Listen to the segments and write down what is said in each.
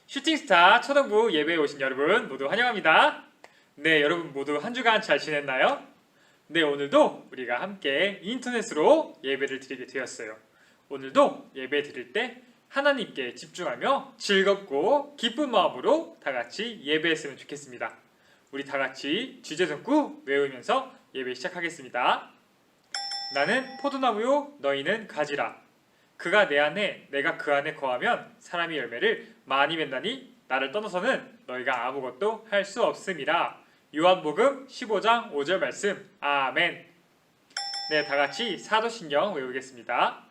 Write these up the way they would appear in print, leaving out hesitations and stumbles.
슈팅스타 초등부 예배에 오신 여러분 모두 환영합니다. 네, 여러분 모두 한 주간 잘 지냈나요? 네, 오늘도 우리가 함께 인터넷으로 예배를 드리게 되었어요. 오늘도 예배 드릴 때 하나님께 집중하며 즐겁고 기쁜 마음으로 다 같이 예배했으면 좋겠습니다. 우리 다 같이 주제성구 외우면서 예배 시작하겠습니다. 나는 포도나무요 너희는 가지라. 그가 내 안에 내가 그 안에 거하면 사람이 열매를 많이 맺나니 나를 떠나서는 너희가 아무것도 할 수 없음이라. 요한복음 15장 5절 말씀. 아멘. 네, 다같이 사도신경 외우겠습니다.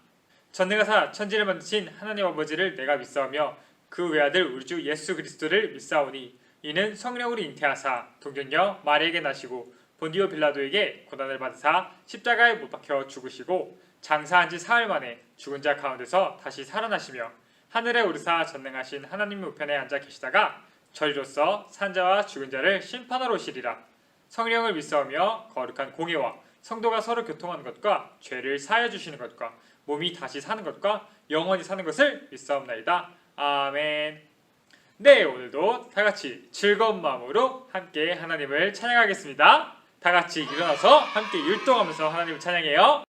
전능하사 천지를 만드신 하나님 아버지를 내가 믿사오며 그 외아들 우리 주 예수 그리스도를 믿사오니 이는 성령으로 잉태하사 동정녀 마리에게 나시고 본디오 빌라도에게 고난을 받으사 십자가에 못 박혀 죽으시고 장사한 지 사흘 만에 죽은 자 가운데서 다시 살아나시며 하늘에 오르사 전능하신 하나님 우편에 앉아 계시다가 저리로서 산자와 죽은 자를 심판하러 오시리라. 성령을 믿사오며 거룩한 공예와 성도가 서로 교통하는 것과 죄를 사하여 주시는 것과 몸이 다시 사는 것과 영원히 사는 것을 믿사옵나이다. 아멘. 네, 오늘도 다같이 즐거운 마음으로 함께 하나님을 찬양하겠습니다. 다같이 일어나서 함께 율동하면서 하나님을 찬양해요.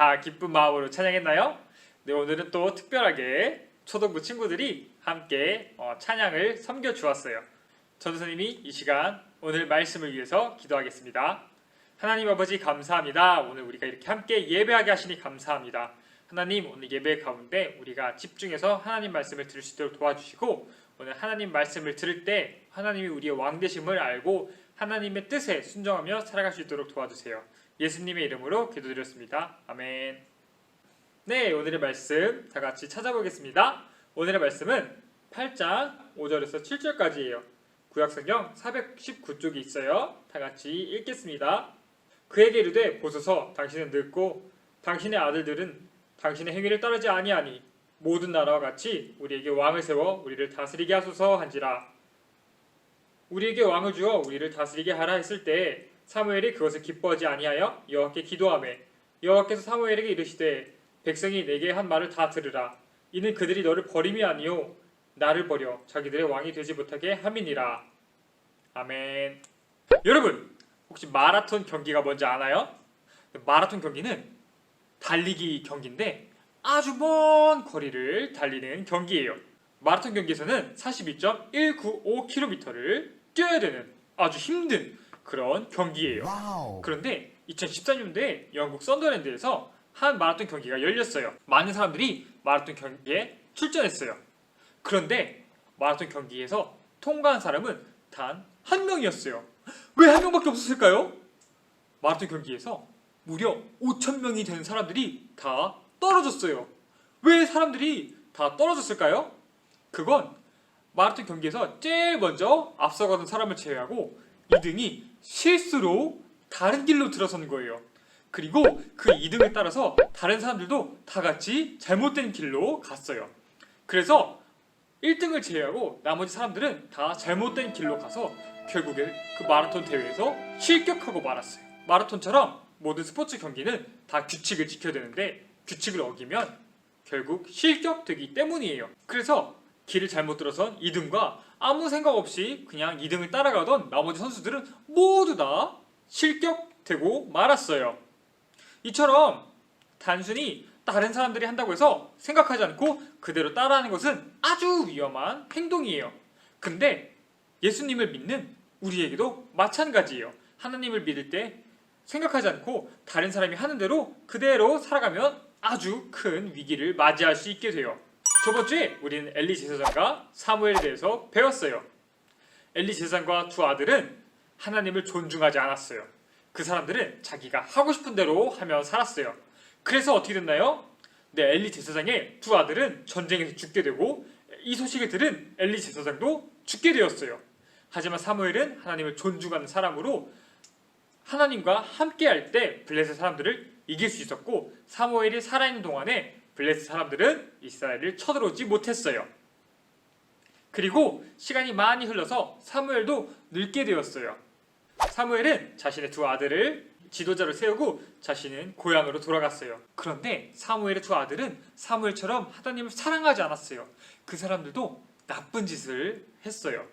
다 기쁜 마음으로 찬양했나요? 네, 오늘은 또 특별하게 초등부 친구들이 함께 찬양을 섬겨 주었어요. 전도사님이 이 시간 오늘 말씀을 위해서 기도하겠습니다. 하나님 아버지 감사합니다. 오늘 우리가 이렇게 함께 예배하게 하시니 감사합니다. 하나님, 오늘 예배 가운데 우리가 집중해서 하나님 말씀을 들을 수 있도록 도와주시고, 오늘 하나님 말씀을 들을 때 하나님이 우리의 왕되심을 알고 하나님의 뜻에 순종하며 살아갈 수 있도록 도와주세요. 예수님의 이름으로 기도드렸습니다. 아멘. 네, 오늘의 말씀 다 같이 찾아보겠습니다. 오늘의 말씀은 8장 5절에서 7절까지예요. 구약성경 419쪽이 있어요. 다 같이 읽겠습니다. 그에게 이르되 보소서, 당신은 늙고 당신의 아들들은 당신의 행위를 따르지 아니하니 모든 나라와 같이 우리에게 왕을 세워 우리를 다스리게 하소서 한지라. 우리에게 왕을 주어 우리를 다스리게 하라 했을 때 사무엘이 그것을 기뻐하지 아니하여 여호와께 기도하매 여호와께서 사무엘에게 이르시되 백성이 내게 한 말을 다 들으라. 이는 그들이 너를 버림이 아니요 나를 버려 자기들의 왕이 되지 못하게 함이니라. 아멘. 여러분, 혹시 마라톤 경기가 뭔지 아나요? 마라톤 경기는 달리기 경기인데 아주 먼 거리를 달리는 경기예요. 마라톤 경기에서는 42.195km를 뛰어야 되는 아주 힘든 그런 경기예요. 와우. 그런데 2014년도에 영국 썬더랜드에서 한 마라톤 경기가 열렸어요. 많은 사람들이 마라톤 경기에 출전했어요. 그런데 마라톤 경기에서 통과한 사람은 단 한 명이었어요. 왜 한 명밖에 없었을까요? 마라톤 경기에서 무려 5,000명이 되는 사람들이 다 떨어졌어요. 왜 사람들이 다 떨어졌을까요? 그건 마라톤 경기에서 제일 먼저 앞서가던 사람을 제외하고 2등이 실수로 다른 길로 들어선 거예요. 그리고 그 2등을 따라서 다른 사람들도 다 같이 잘못된 길로 갔어요. 그래서 1등을 제외하고 나머지 사람들은 다 잘못된 길로 가서 결국에 그 마라톤 대회에서 실격하고 말았어요. 마라톤처럼 모든 스포츠 경기는 다 규칙을 지켜야 되는데 규칙을 어기면 결국 실격되기 때문이에요. 그래서 길을 잘못 들어선 2등과 아무 생각 없이 그냥 2등을 따라가던 나머지 선수들은 모두 다 실격되고 말았어요. 이처럼 단순히 다른 사람들이 한다고 해서 생각하지 않고 그대로 따라하는 것은 아주 위험한 행동이에요. 근데 예수님을 믿는 우리에게도 마찬가지예요. 하나님을 믿을 때 생각하지 않고 다른 사람이 하는 대로 그대로 살아가면 아주 큰 위기를 맞이할 수 있게 돼요. 저번 주에 우리는 엘리 제사장과 사무엘에 대해서 배웠어요. 엘리 제사장과 두 아들은 하나님을 존중하지 않았어요. 그 사람들은 자기가 하고 싶은 대로 하며 살았어요. 그래서 어떻게 됐나요? 네, 엘리 제사장의 두 아들은 전쟁에서 죽게 되고 이 소식을 들은 엘리 제사장도 죽게 되었어요. 하지만 사무엘은 하나님을 존중하는 사람으로 하나님과 함께 할 때 블레셋 사람들을 이길 수 있었고, 사무엘이 살아있는 동안에 블레셋 사람들은 이스라엘을 쳐들어오지 못했어요. 그리고 시간이 많이 흘러서 사무엘도 늙게 되었어요. 사무엘은 자신의 두 아들을 지도자로 세우고 자신은 고향으로 돌아갔어요. 그런데 사무엘의 두 아들은 사무엘처럼 하나님을 사랑하지 않았어요. 그 사람들도 나쁜 짓을 했어요.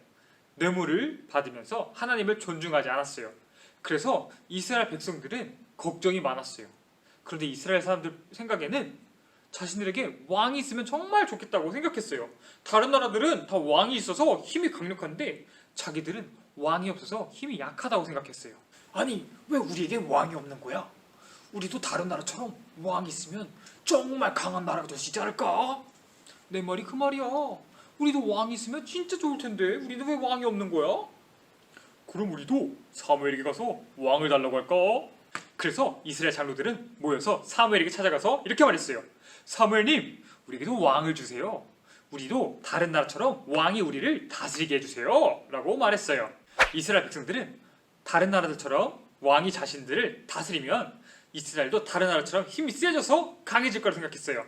뇌물을 받으면서 하나님을 존중하지 않았어요. 그래서 이스라엘 백성들은 걱정이 많았어요. 그런데 이스라엘 사람들 생각에는 자신들에게 왕이 있으면 정말 좋겠다고 생각했어요. 다른 나라들은 다 왕이 있어서 힘이 강력한데 자기들은 왕이 없어서 힘이 약하다고 생각했어요. 아니, 왜 우리에겐 왕이 없는 거야? 우리도 다른 나라처럼 왕이 있으면 정말 강한 나라가 될 수 있지 않을까? 내 말이 그 말이야. 우리도 왕이 있으면 진짜 좋을 텐데 우리는 왜 왕이 없는 거야? 그럼 우리도 사무엘에게 가서 왕을 달라고 할까? 그래서 이스라엘 장로들은 모여서 사무엘에게 찾아가서 이렇게 말했어요. 사무엘님, 우리에게도 왕을 주세요. 우리도 다른 나라처럼 왕이 우리를 다스리게 해주세요 라고 말했어요. 이스라엘 백성들은 다른 나라들처럼 왕이 자신들을 다스리면 이스라엘도 다른 나라처럼 힘이 세져서 강해질 거라 생각했어요.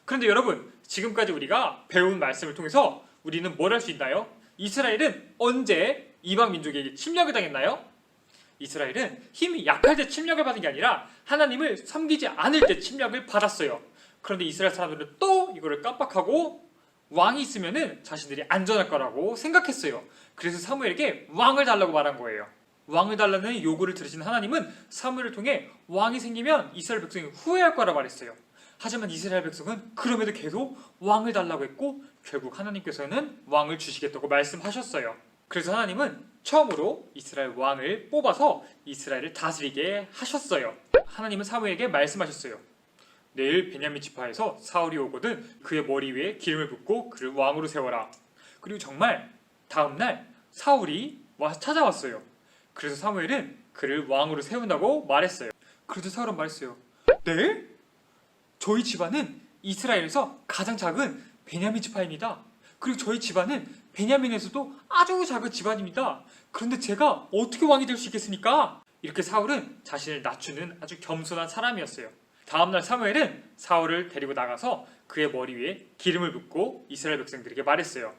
그런데 여러분, 지금까지 우리가 배운 말씀을 통해서 우리는 뭘 할 수 있나요? 이스라엘은 언제 이방 민족에게 침략을 당했나요? 이스라엘은 힘이 약할 때 침략을 받은 게 아니라 하나님을 섬기지 않을 때 침략을 받았어요. 그런데 이스라엘 사람들은 또 이거를 깜빡하고 왕이 있으면은 자신들이 안전할 거라고 생각했어요. 그래서 사무엘에게 왕을 달라고 말한 거예요. 왕을 달라는 요구를 들으신 하나님은 사무엘을 통해 왕이 생기면 이스라엘 백성이 후회할 거라 말했어요. 하지만 이스라엘 백성은 그럼에도 계속 왕을 달라고 했고 결국 하나님께서는 왕을 주시겠다고 말씀하셨어요. 그래서 하나님은 처음으로 이스라엘 왕을 뽑아서 이스라엘을 다스리게 하셨어요. 하나님은 사무엘에게 말씀하셨어요. 내일 베냐민 지파에서 사울이 오거든 그의 머리 위에 기름을 붓고 그를 왕으로 세워라. 그리고 정말 다음날 사울이 와서 찾아왔어요. 그래서 사무엘은 그를 왕으로 세운다고 말했어요. 그래서 사울은 말했어요. 네? 저희 집안은 이스라엘에서 가장 작은 베냐민 지파입니다. 그리고 저희 집안은 베냐민에서도 아주 작은 집안입니다. 그런데 제가 어떻게 왕이 될 수 있겠습니까? 이렇게 사울은 자신을 낮추는 아주 겸손한 사람이었어요. 다음날 사무엘은 사울을 데리고 나가서 그의 머리 위에 기름을 붓고 이스라엘 백성들에게 말했어요.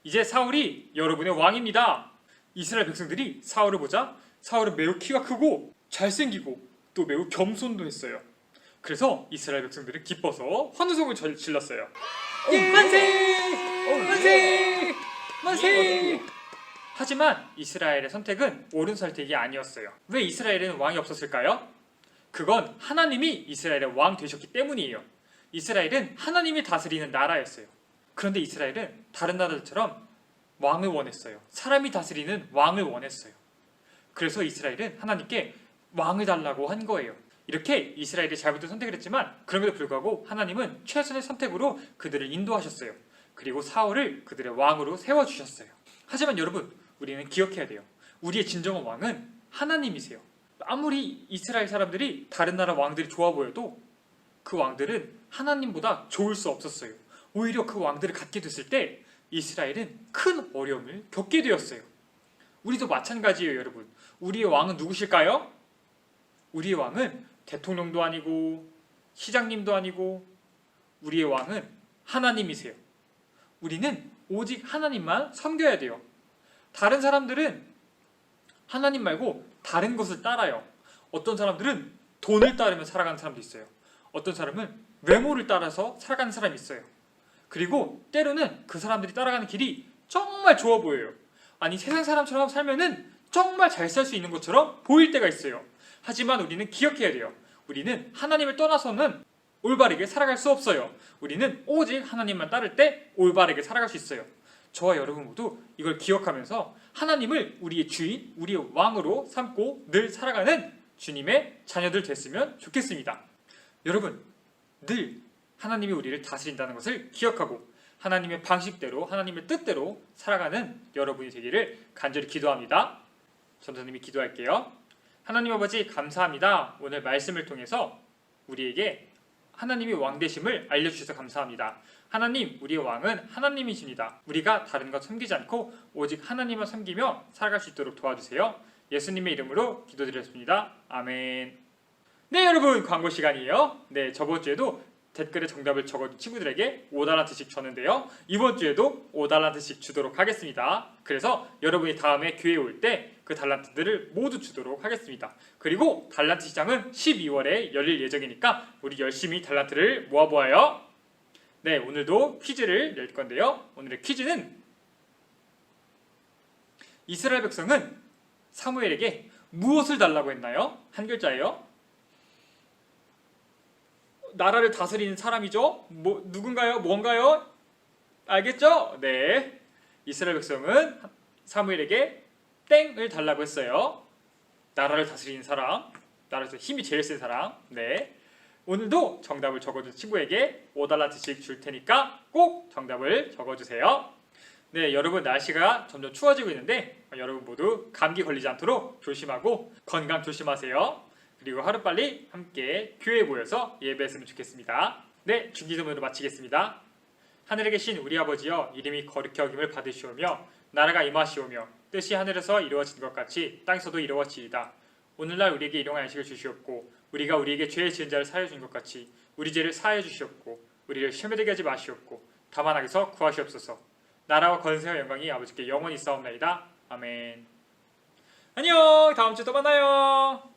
이제 사울이 여러분의 왕입니다. 이스라엘 백성들이 사울을 보자 사울은 매우 키가 크고 잘생기고 또 매우 겸손도 했어요. 그래서 이스라엘 백성들은 기뻐서 환호성을 질렀어요. 만세! 만세! 만세! 하지만 이스라엘의 선택은 옳은 선택이 아니었어요. 왜 이스라엘에는 왕이 없었을까요? 그건 하나님이 이스라엘의 왕 되셨기 때문이에요. 이스라엘은 하나님이 다스리는 나라였어요. 그런데 이스라엘은 다른 나라들처럼 왕을 원했어요. 사람이 다스리는 왕을 원했어요. 그래서 이스라엘은 하나님께 왕을 달라고 한 거예요. 이렇게 이스라엘이 잘못된 선택을 했지만 그럼에도 불구하고 하나님은 최선의 선택으로 그들을 인도하셨어요. 그리고 사울을 그들의 왕으로 세워주셨어요. 하지만 여러분, 우리는 기억해야 돼요. 우리의 진정한 왕은 하나님이세요. 아무리 이스라엘 사람들이 다른 나라 왕들이 좋아 보여도 그 왕들은 하나님보다 좋을 수 없었어요. 오히려 그 왕들을 갖게 됐을 때 이스라엘은 큰 어려움을 겪게 되었어요. 우리도 마찬가지예요, 여러분. 우리의 왕은 누구실까요? 우리의 왕은 대통령도 아니고 시장님도 아니고 우리의 왕은 하나님이세요. 우리는 오직 하나님만 섬겨야 돼요. 다른 사람들은 하나님 말고 다른 것을 따라요. 어떤 사람들은 돈을 따르며 살아가는 사람도 있어요. 어떤 사람은 외모를 따라서 살아가는 사람이 있어요. 그리고 때로는 그 사람들이 따라가는 길이 정말 좋아 보여요. 아니, 세상 사람처럼 살면은 정말 잘 살 수 있는 것처럼 보일 때가 있어요. 하지만 우리는 기억해야 돼요. 우리는 하나님을 떠나서는 올바르게 살아갈 수 없어요. 우리는 오직 하나님만 따를 때 올바르게 살아갈 수 있어요. 저와 여러분 모두 이걸 기억하면서 하나님을 우리의 주인, 우리의 왕으로 삼고 늘 살아가는 주님의 자녀들 됐으면 좋겠습니다. 여러분, 늘 하나님이 우리를 다스린다는 것을 기억하고 하나님의 방식대로, 하나님의 뜻대로 살아가는 여러분이 되기를 간절히 기도합니다. 전도사님이 기도할게요. 하나님 아버지, 감사합니다. 오늘 말씀을 통해서 우리에게 하나님이 왕 되심을 알려주셔서 감사합니다. 하나님, 우리의 왕은 하나님이십니다. 우리가 다른 것 섬기지 않고 오직 하나님만 섬기며 살아갈 수 있도록 도와주세요. 예수님의 이름으로 기도드렸습니다. 아멘. 네, 여러분, 광고 시간이에요. 네, 저번 주에도 댓글에 정답을 적어준 친구들에게 5달란트씩 줬는데요. 이번 주에도 5달란트씩 주도록 하겠습니다. 그래서 여러분이 다음에 교회에 올 때 그 달란트들을 모두 주도록 하겠습니다. 그리고 달란트 시장은 12월에 열릴 예정이니까 우리 열심히 달란트를 모아보아요. 네, 오늘도 퀴즈를 낼 건데요. 오늘의 퀴즈는 이스라엘 백성은 사무엘에게 무엇을 달라고 했나요? 한 글자예요. 나라를 다스리는 사람이죠. 누군가요? 뭔가요? 알겠죠? 네. 이스라엘 백성은 사무엘에게 땡을 달라고 했어요. 나라를 다스리는 사람, 나라에서 힘이 제일 센 사람. 네. 오늘도 정답을 적어준 친구에게 5달란트씩 줄 테니까 꼭 정답을 적어주세요. 네, 여러분, 날씨가 점점 추워지고 있는데 여러분 모두 감기 걸리지 않도록 조심하고 건강 조심하세요. 그리고 하루빨리 함께 교회에 모여서 예배했으면 좋겠습니다. 네, 중기도문으로 마치겠습니다. 하늘에 계신 우리 아버지여, 이름이 거룩히 여김을 받으시오며 나라가 임하시오며 뜻이 하늘에서 이루어지는 것 같이 땅에서도 이루어지이다. 오늘날 우리에게 일용할 양식을 주시옵고 우리가 우리에게 죄를 지은 자를 사하여 준 것 같이 우리 죄를 사하여 주시옵고 우리를 시험에 들게 하지 마시옵고 다만 악에서 구하시옵소서. 나라와 권세와 영광이 아버지께 영원히 있사옵나이다. 아멘. 안녕. 다음 주에 또 만나요.